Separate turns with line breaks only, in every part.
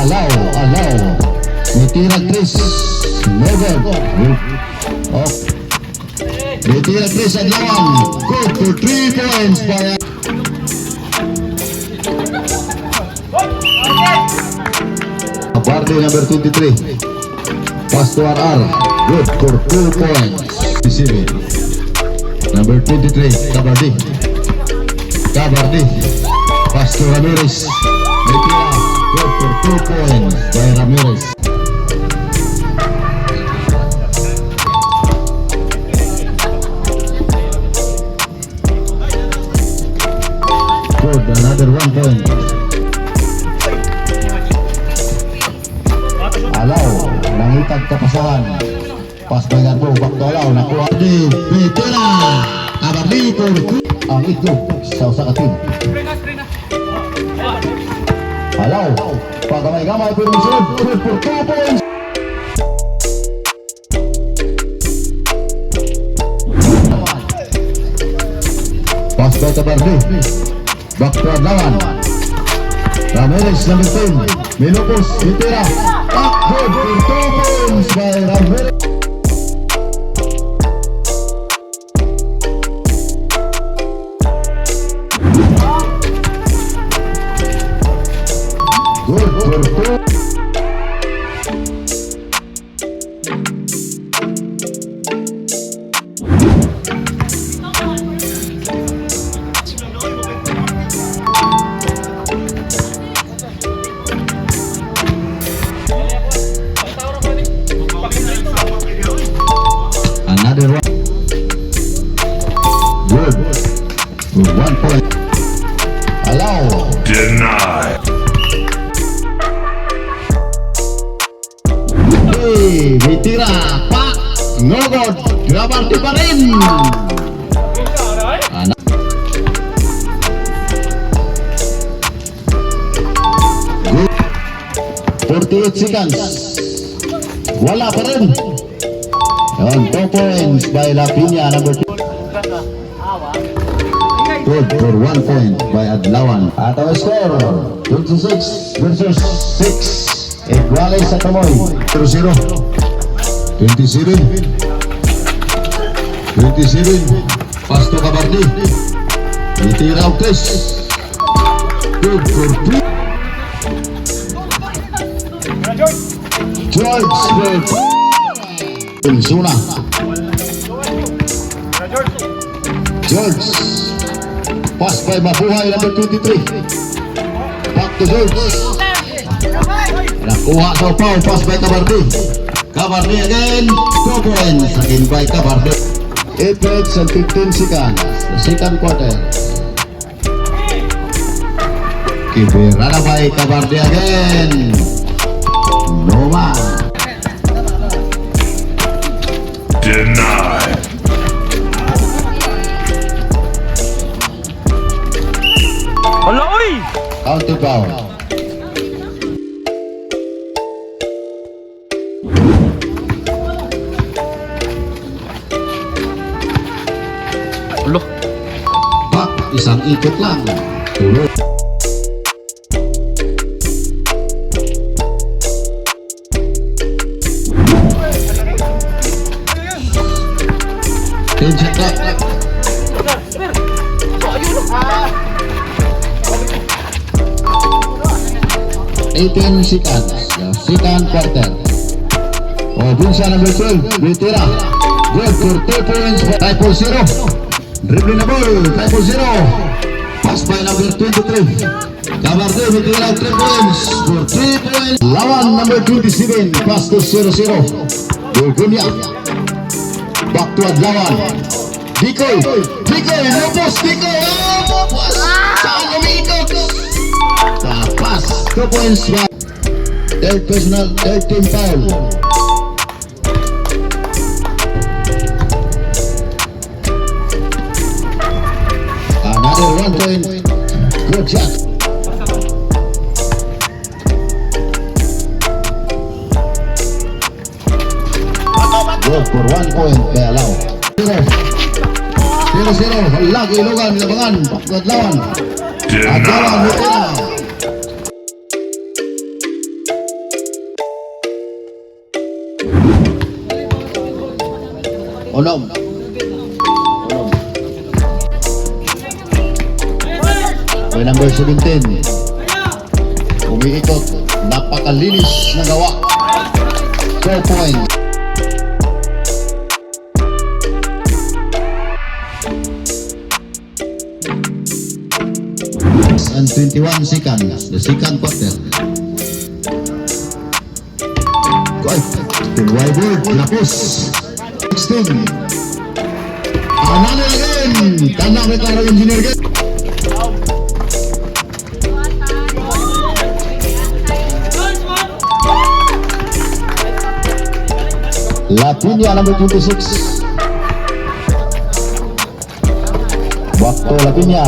Allow. Mitira Chris. Never. Oh. Mitira Chris Adlawan. Good to 3 points by Bardi number 23. Pass to RR. Good for 2 points. Siri. Number 23. Kabardi. Pass to Ramirez. Mitira. Good for 2 points by Ramirez. Good, another 1 point. Alaw, nangitag kapasahan. Pass by Garbo, back to Alaw, nakuha di Mitira. Kabardi for 2. Ang itlog sa usa ka team. Alaw, pagamay-gamay pero sunod. Good for 2 points. Pass by Kabardi. Back to Adlawan. Ramirez number 10. Milopos, Mitira. Back good for 2 points by Ramirez. Good for 2. Another one. Good. For 1 point. Allow.
Denied.
Hey, Mitira. Pak. No good. Grabardi pa rin. Good. 48 seconds. Wala pa rin. Yon, 2 points by La Piña, number 2. Good for 1 point by Adlawan. At ang score, 26 versus 6. Iguales sa Tamoy. 0-0. 27. Pass to Kabardi. Mitira Chris. Good for 2. George with Zuna. George. Pass by Mabuhay, number 23. Back to George. Nakuha sa foul. Pass by Kabardi. Kabardi again. 2 points. Again by Kabardi. 8 minutes and 15 seconds. The second quarter. Kibirana by Kabardi again. No man.
Denied.
Hala, uy!
Counter foul.
Hala.
Pak, isang ikot lang. Tuloy. Tension clock. 18 seconds. The second quarter. Bunsa number 12. Mitira. Good for 2 points. Tie for 0. Dribbling the ball. Tie for 0. Pass by number 23. Kabardi. Mitira 3 points. For 3 points. Lawan number 27. Pass to 0-0. Burgunya. Back to Adlawan. Dikoy. Lopos. Dikoy. Lopos. Saan umikot? Pass. 2 points. Third personal. Third team foul. Another 1 point. Good shot. Good for 1 point. Kaya alaw. 0-0. Lagi ilugan. Labangan. Adlawan. Adlawan. Mitira. Onom. By number 17. Umiikot. Napakalinis na gawa. 4 points. And 21 seconds. The second quarter. Good. Wybird. Lapos. 16. Another again. Tanang Recaro Engineer again. Lapinya number 26. Waktu Lapinya.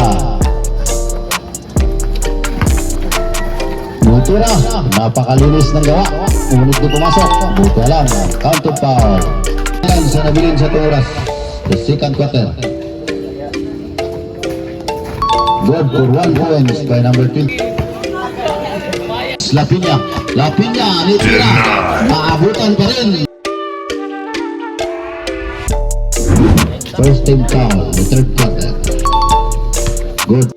Butira, napakalinis ng gawa. Ngunit di pumasok. Buti lang, counter foul. Yan sa nabilin sa oras. The second quarter. Good for 1 points by number 2. Lapinya. Lapinya, nitira. Maabutan pa rin. First team foul, the third quarter. Good.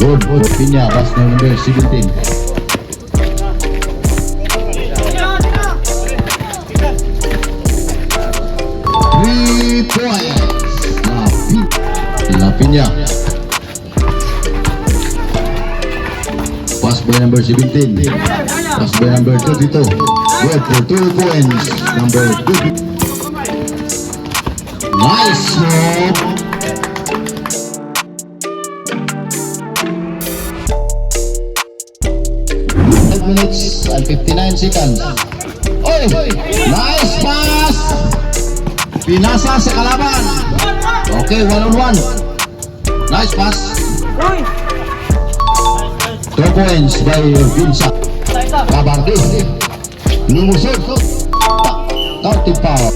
Good, good. Pinya, pass number 17. Three points. Lapinya. Pass by number 17. Pass by number 32. Good for 2 points. Number 2. Nice move. Minutes and 59 seconds. Oy! Nice pass! Pinasa sa kalaban. Okay, 1-on-1. Nice pass. 2 points by Vinsa. Kabardi. Lumusot. Counting foul.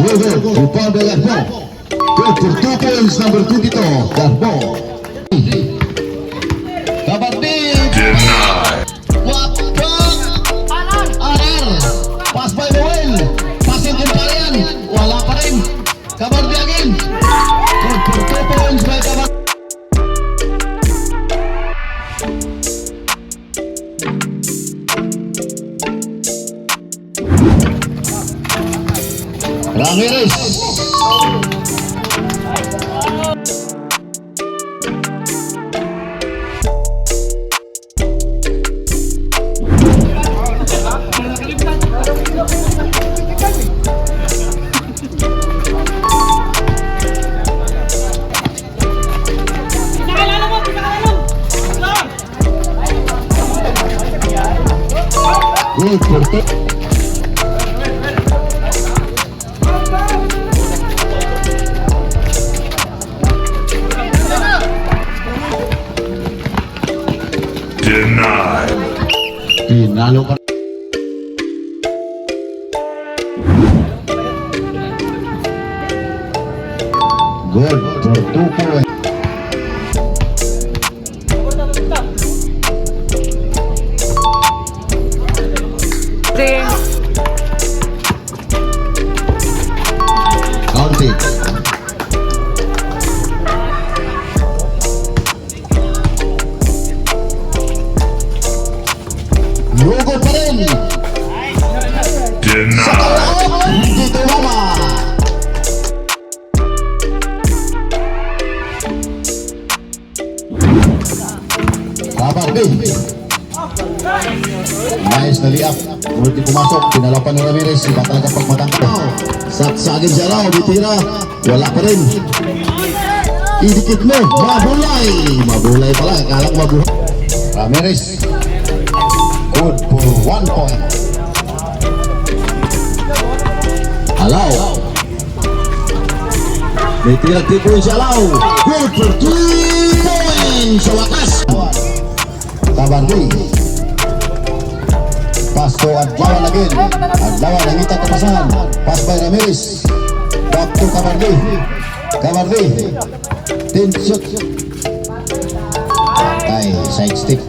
Good, foul by Garbo. Good for 2 points, number 22, Garbo. Kabardi. Arar. Pass by Noel. Passing din pa rin. Wala pa rin. Kabardi again. Good for 2 points by Kabardi. Ramirez. Good for 2.
Denied.
Pinalo pa. Good for 2 points. Count it. Logo pa rin.
Denied.
Dito mama. Kabardi. Nice na liap. Ulit di pumasok. Pinalapan ni Ramirez. Iba talaga pagmatangka. Saksagin siya raw. Bitira. Wala pa rin. Idikit mo. Mabulay. Mabulay pala. Kalang mabulay. Ramirez. Good for 1 point. Alaw. May tira-tipo siya Alaw. Good for 3 points. Sa wakas. Kabardi. Pass Pass to Adlawan again. Adlawan nangita kapasan. Pass by Ramirez. Back to Camardi. Camardi. 10 shoot. Ay, side stick.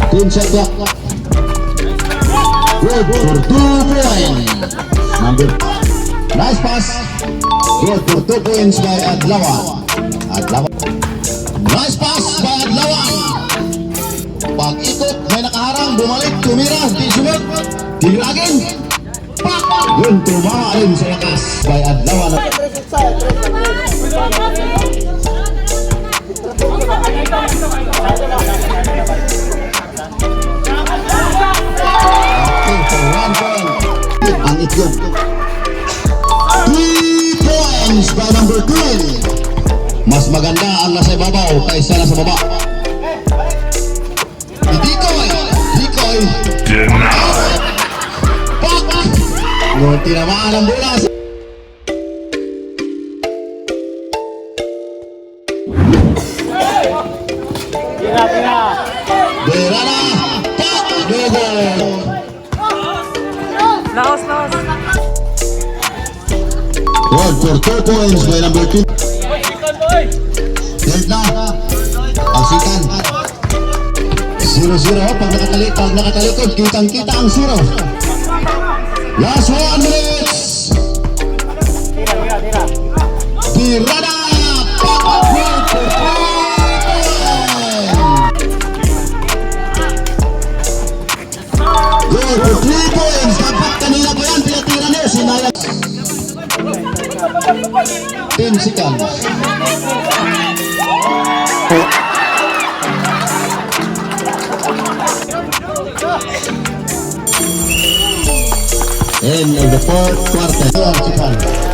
Team set clock. Good for 2 points. Number. Nice pass. Good for 2 points by Adlawan. Adlawan. Nice pass by Adlawan. Pag-ikot, may nakaharang, bumalik, tumira, di sunod, tigilagin. Pak! Yun, tumama rin sa lakas by Adlawan. Ang itlog. 3 points by number 12. Mas maganda ang nasa ibabaw kaysa nasa baba. Dikoy! Dikoy! Pak! Nung tinamaan ang bola. Berana! Pak! Dogo!
Laos, laos.
Good for 2 points by number 2. Third na. Pasikan. 0-0. Pag nakatalikod, kitang-kita ang 0. Last 1 minutes. Tirada. Pak! Good for 3 points. Good for 3 points. Dapat kanina pa yan. Pinatira niya. Sinayang. 10 seconds. End of the fourth quarter. 12 seconds.